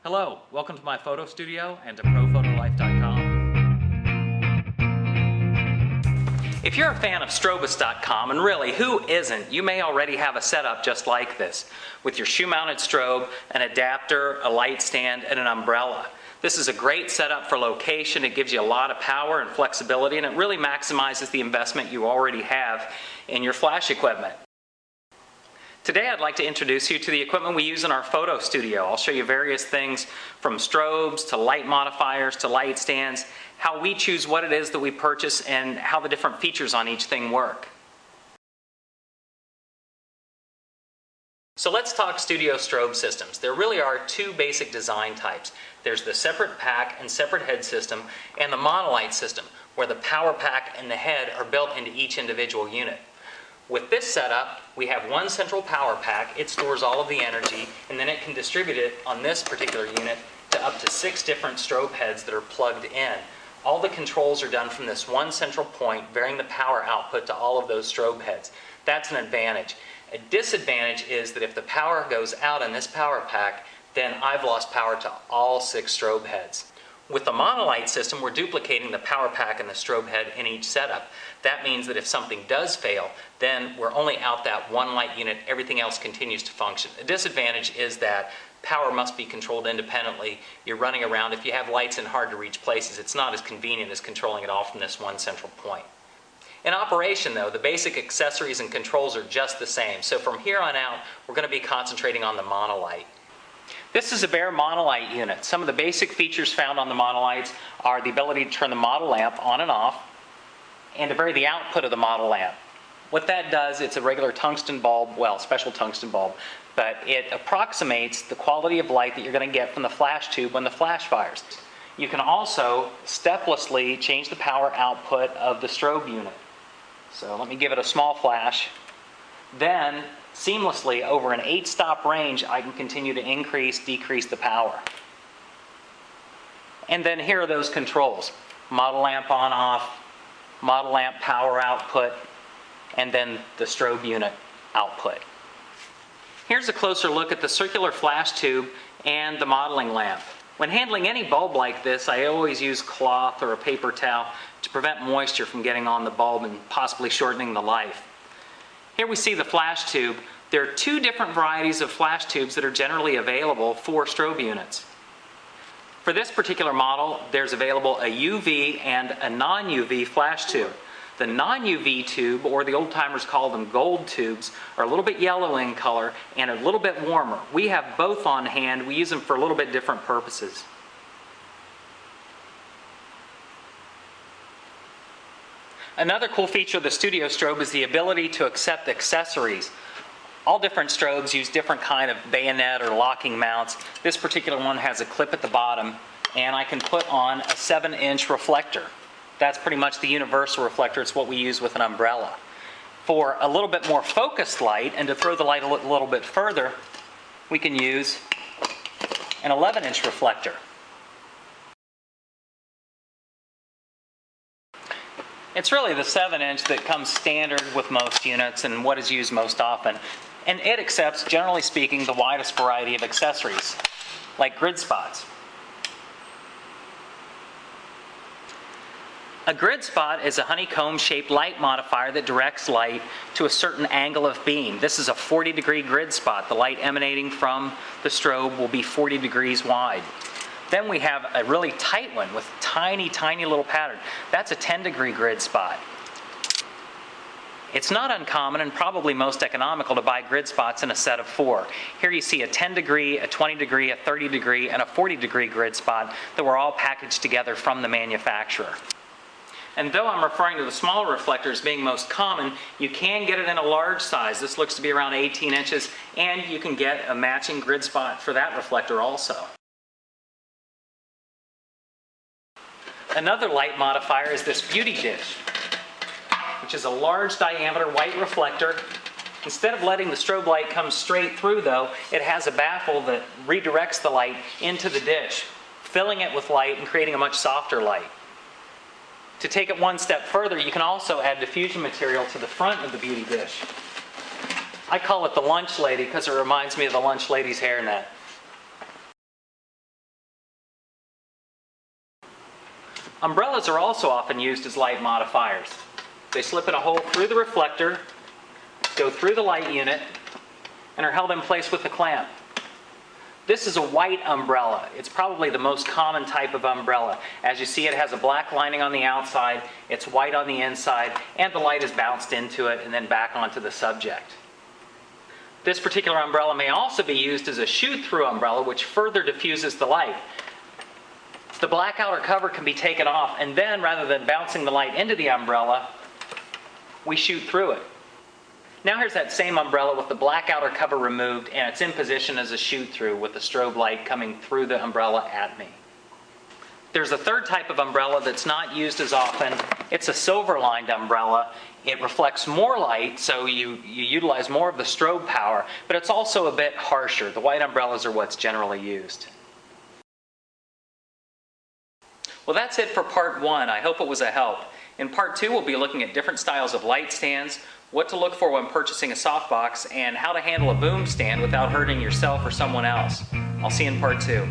Hello, welcome to my photo studio and to ProPhotoLife.com. If you're a fan of Strobist.com, and really, who isn't, you may already have a setup just like this, with your shoe-mounted strobe, an adapter, a light stand, and an umbrella. This is a great setup for location. It gives you a lot of power and flexibility, and it really maximizes the investment you already have in your flash equipment. Today I'd like to introduce you to the equipment we use in our photo studio. I'll show you various things from strobes to light modifiers to light stands, how we choose what it is that we purchase, and how the different features on each thing work. So let's talk studio strobe systems. There really are two basic design types. There's the separate pack and separate head system, and the monolight system, where the power pack and the head are built into each individual unit. With this setup, we have one central power pack. It stores all of the energy, and then it can distribute it on this particular unit to up to 6 different strobe heads that are plugged in. All the controls are done from this one central point, varying the power output to all of those strobe heads. That's an advantage. A disadvantage is that if the power goes out in this power pack, then I've lost power to all 6 strobe heads. With the monolight system, we're duplicating the power pack and the strobe head in each setup. That means that if something does fail, then we're only out that one light unit, everything else continues to function. A disadvantage is that power must be controlled independently. You're running around. If you have lights in hard to reach places, it's not as convenient as controlling it all from this one central point. In operation though, the basic accessories and controls are just the same. So from here on out, we're going to be concentrating on the monolight. This is a bare monolight unit. Some of the basic features found on the monolights are the ability to turn the model lamp on and off, and to vary the output of the model lamp. What that does, it's a regular tungsten bulb, well, special tungsten bulb, but it approximates the quality of light that you're going to get from the flash tube when the flash fires. You can also steplessly change the power output of the strobe unit. So let me give it a small flash. Then, seamlessly, over an 8-stop range, I can continue to increase, decrease the power. And then here are those controls. Model lamp on, off, model lamp power output, and then the strobe unit output. Here's a closer look at the circular flash tube and the modeling lamp. When handling any bulb like this, I always use cloth or a paper towel to prevent moisture from getting on the bulb and possibly shortening the life. Here we see the flash tube. There are 2 different varieties of flash tubes that are generally available for strobe units. For this particular model, there's available a UV and a non-UV flash tube. The non-UV tube, or the old timers call them gold tubes, are a little bit yellow in color and a little bit warmer. We have both on hand. We use them for a little bit different purposes. Another cool feature of the studio strobe is the ability to accept accessories. All different strobes use different kind of bayonet or locking mounts. This particular one has a clip at the bottom, and I can put on a 7-inch reflector. That's pretty much the universal reflector. It's what we use with an umbrella. For a little bit more focused light, and to throw the light a little bit further, we can use an 11-inch reflector. It's really the 7-inch that comes standard with most units and what is used most often. And it accepts, generally speaking, the widest variety of accessories, like grid spots. A grid spot is a honeycomb-shaped light modifier that directs light to a certain angle of beam. This is a 40-degree grid spot. The light emanating from the strobe will be 40 degrees wide. Then we have a really tight one with tiny, tiny little pattern. That's a 10-degree grid spot. It's not uncommon and probably most economical to buy grid spots in a set of 4. Here you see a 10-degree, a 20-degree, a 30-degree, and a 40-degree grid spot that were all packaged together from the manufacturer. And though I'm referring to the smaller reflectors being most common, you can get it in a large size. This looks to be around 18 inches, and you can get a matching grid spot for that reflector also. Another light modifier is this beauty dish, which is a large diameter white reflector. Instead of letting the strobe light come straight through though, it has a baffle that redirects the light into the dish, filling it with light and creating a much softer light. To take it one step further, you can also add diffusion material to the front of the beauty dish. I call it the lunch lady because it reminds me of the lunch lady's hairnet. Umbrellas are also often used as light modifiers. They slip in a hole through the reflector, go through the light unit, and are held in place with a clamp. This is a white umbrella. It's probably the most common type of umbrella. As you see, it has a black lining on the outside, it's white on the inside, and the light is bounced into it and then back onto the subject. This particular umbrella may also be used as a shoot-through umbrella, which further diffuses the light. The black outer cover can be taken off, and then rather than bouncing the light into the umbrella, we shoot through it. Now here's that same umbrella with the black outer cover removed, and it's in position as a shoot-through with the strobe light coming through the umbrella at me. There's a third type of umbrella that's not used as often. It's a silver-lined umbrella. It reflects more light, so you utilize more of the strobe power, but it's also a bit harsher. The white umbrellas are what's generally used. Well, that's it for part 1. I hope it was a help. In part 2, we'll be looking at different styles of light stands, what to look for when purchasing a softbox, and how to handle a boom stand without hurting yourself or someone else. I'll see you in part 2.